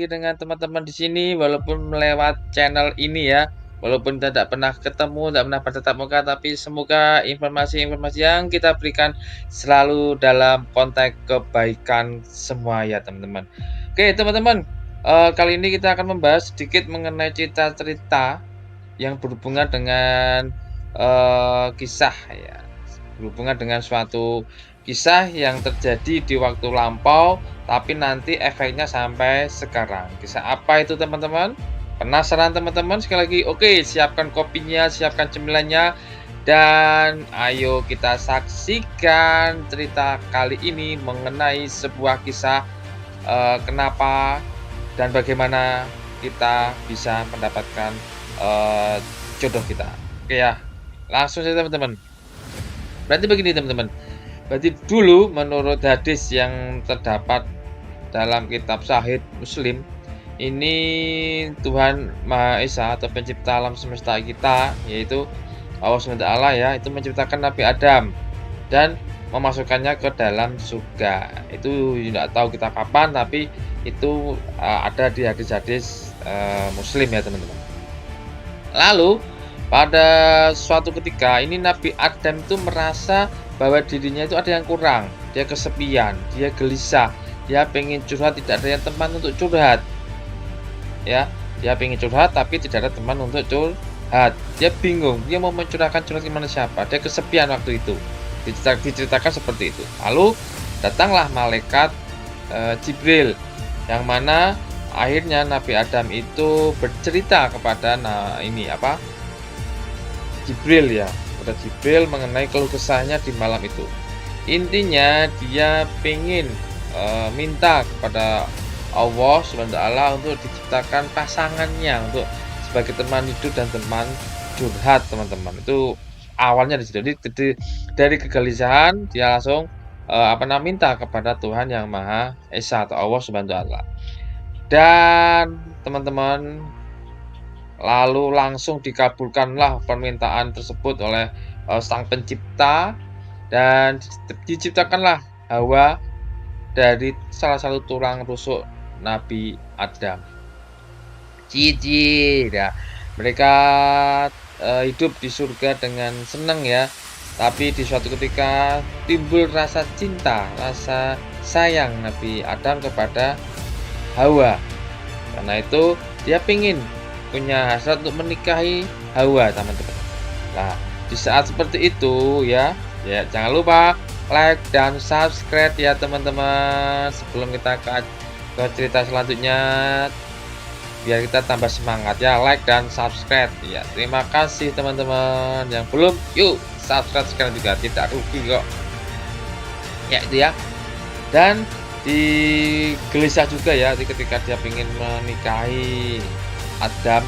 lagi dengan teman-teman di sini walaupun lewat channel ini ya. Walaupun kita tidak pernah ketemu, tidak pernah bertatap muka, tapi semoga informasi-informasi yang kita berikan selalu dalam konteks kebaikan semua ya teman-teman. Oke teman-teman, kali ini kita akan membahas sedikit mengenai cerita-cerita yang berhubungan dengan, kisah ya, berhubungan dengan suatu kisah yang terjadi di waktu lampau, tapi nanti efeknya sampai sekarang. Kisah apa itu teman-teman? Penasaran teman-teman? Sekali lagi, oke siapkan kopinya, siapkan cemilannya, dan ayo kita saksikan cerita kali ini mengenai sebuah kisah, kenapa dan bagaimana kita bisa mendapatkan, eee, jodoh kita. Oke ya, langsung saja teman-teman. Berarti begini teman-teman, berarti dulu menurut hadis yang terdapat dalam kitab Sahih Muslim, ini Tuhan Maha Esa atau pencipta alam semesta kita, yaitu Allah SWT ya, itu menciptakan Nabi Adam dan memasukkannya ke dalam surga. Itu tidak tahu kita kapan, tapi itu, ada di hadis-hadis, Muslim ya teman-teman. Lalu pada suatu ketika ini Nabi Adam itu merasa bahwa dirinya itu ada yang kurang, dia kesepian, dia gelisah, dia pengen curhat tidak ada yang teman untuk curhat, ya. Dia pengen curhat tapi tidak ada teman untuk curhat. Dia bingung, dia mau curhat gimana siapa, dia kesepian waktu itu. Diceritakan seperti itu. Lalu datanglah malaikat, Jibril, yang mana akhirnya Nabi Adam itu bercerita kepada Jibril ya, kepada Jibril mengenai keluh kesahnya di malam itu. Intinya dia pengen, minta kepada Allah SWT untuk diciptakan pasangannya untuk sebagai teman hidup dan teman curhat teman-teman. Itu awalnya di situ. Jadi dari kegelisahan dia langsung, minta kepada Tuhan Yang Maha Esa atau Allah SWT. Dan teman-teman, lalu langsung dikabulkanlah permintaan tersebut oleh, Sang Pencipta dan diciptakanlah Hawa dari salah satu tulang rusuk Nabi Adam. Ya, mereka, hidup di surga dengan senang ya, tapi di suatu ketika timbul rasa cinta, rasa sayang Nabi Adam kepada Hawa. Karena itu dia pingin punya hasrat untuk menikahi Hawa, teman-teman. Nah, di saat seperti itu ya jangan lupa like dan subscribe ya teman-teman. Sebelum kita ke cerita selanjutnya, biar kita tambah semangat ya, like dan subscribe ya. Terima kasih teman-teman. Yang belum, yuk subscribe sekarang juga, tidak rugi kok. Ya itu ya. Dan gelisah juga ya ketika dia ingin menikahi Adam.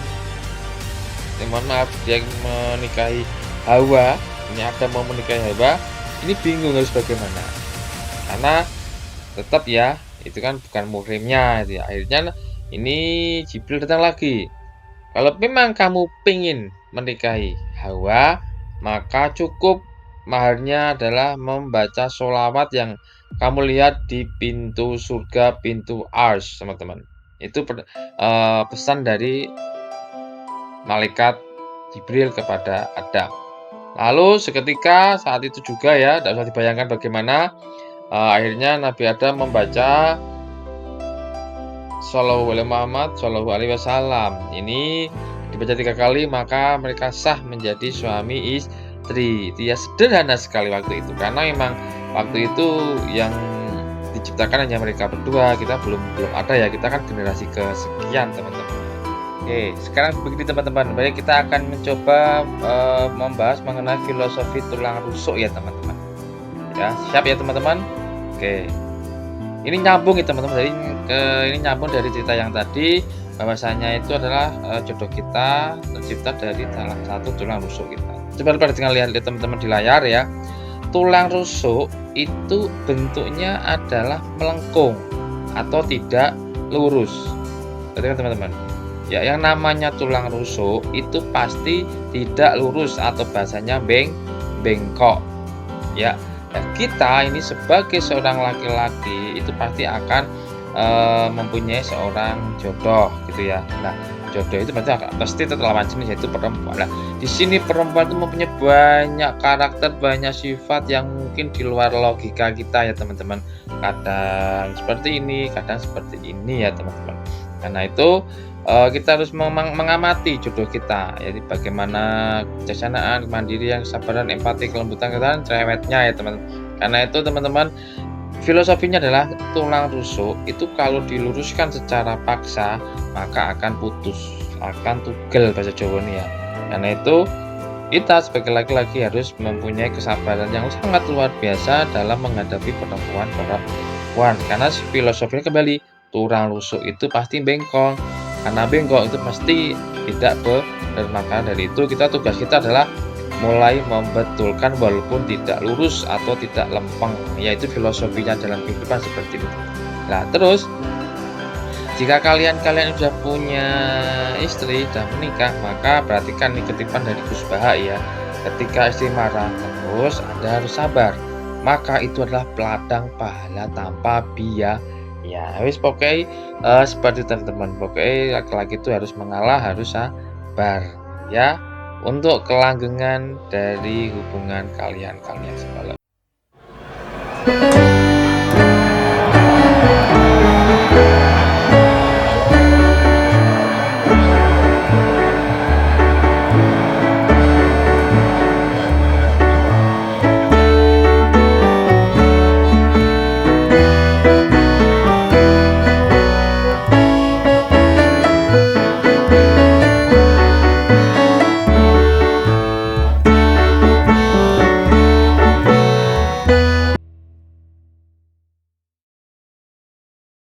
Mohon maaf, dia menikahi Hawa. Ini Adam mau menikahi Hawa. Ini bingung harus bagaimana. Karena tetap ya, itu kan bukan muhrimnya itu ya. Akhirnya ini Jibril datang lagi. Kalau memang kamu pengen menikahi Hawa, maka cukup maharnya adalah membaca sholawat yang kamu lihat di pintu surga, pintu Arsy, teman-teman. Itu pesan dari malaikat Jibril kepada Adam. Lalu seketika saat itu juga ya, tidak usah dibayangkan bagaimana, akhirnya Nabi Adam membaca Shallallahu alaihi Muhammad Shallallahu alaihi wasallam. Ini dibaca 3 kali maka mereka sah menjadi suami istri. Dia sederhana sekali waktu itu karena memang waktu itu yang diciptakan hanya mereka berdua. Kita belum ada ya, kita kan generasi kesekian teman-teman. Oke, sekarang begini teman-teman. Baik, kita akan mencoba membahas mengenai filosofi tulang rusuk ya teman-teman. Ya, siap ya teman-teman? Oke. Ini nyambung ya teman-teman. Jadi ini nyambung dari cerita yang tadi, bahwasanya itu adalah jodoh kita tercipta dari salah satu tulang rusuk kita. Coba perhatikan, lihat teman-teman di layar ya. Tulang rusuk itu bentuknya adalah melengkung atau tidak lurus. Perhatikan teman-teman. Ya, yang namanya tulang rusuk itu pasti tidak lurus atau bahasanya bengkok. Ya, kita ini sebagai seorang laki-laki itu pasti akan mempunyai seorang jodoh gitu ya. Nah, jodoh itu berarti pasti tetap lawan jenis yaitu perempuan. Nah, di sini perempuan itu mempunyai banyak karakter, banyak sifat yang mungkin di luar logika kita ya teman-teman. Kadang seperti ini, kadang seperti ini ya teman-teman. Karena itu, kita harus mengamati jodoh kita, jadi bagaimana kebijaksanaan, kemandirian, kesabaran, empati, kelembutan, dan cerewetnya ya teman-teman. Karena itu teman-teman, filosofinya adalah tulang rusuk itu kalau diluruskan secara paksa, maka akan putus, akan tugel bahasa Jawanya ya. Karena itu, kita sebagai laki-laki harus mempunyai kesabaran yang sangat luar biasa dalam menghadapi perempuan. Karena filosofinya kembali, tulang rusuk itu pasti bengkok. Karena bengkok itu pasti tidak benar. Maka dari itu tugas kita adalah mulai membetulkan walaupun tidak lurus atau tidak lempeng, yaitu filosofinya dalam kehidupan seperti itu. Nah, terus jika kalian sudah punya istri dan menikah, maka perhatikan nih kutipan dari Gus Baha ya. Ketika istri marah terus, Anda harus sabar. Maka itu adalah ladang pahala tanpa biaya. Ya, wis pokoknya seperti itu teman-teman. Pokoknya laki-laki itu harus mengalah, harus sabar ya untuk kelanggengan dari hubungan kalian-kalian semua.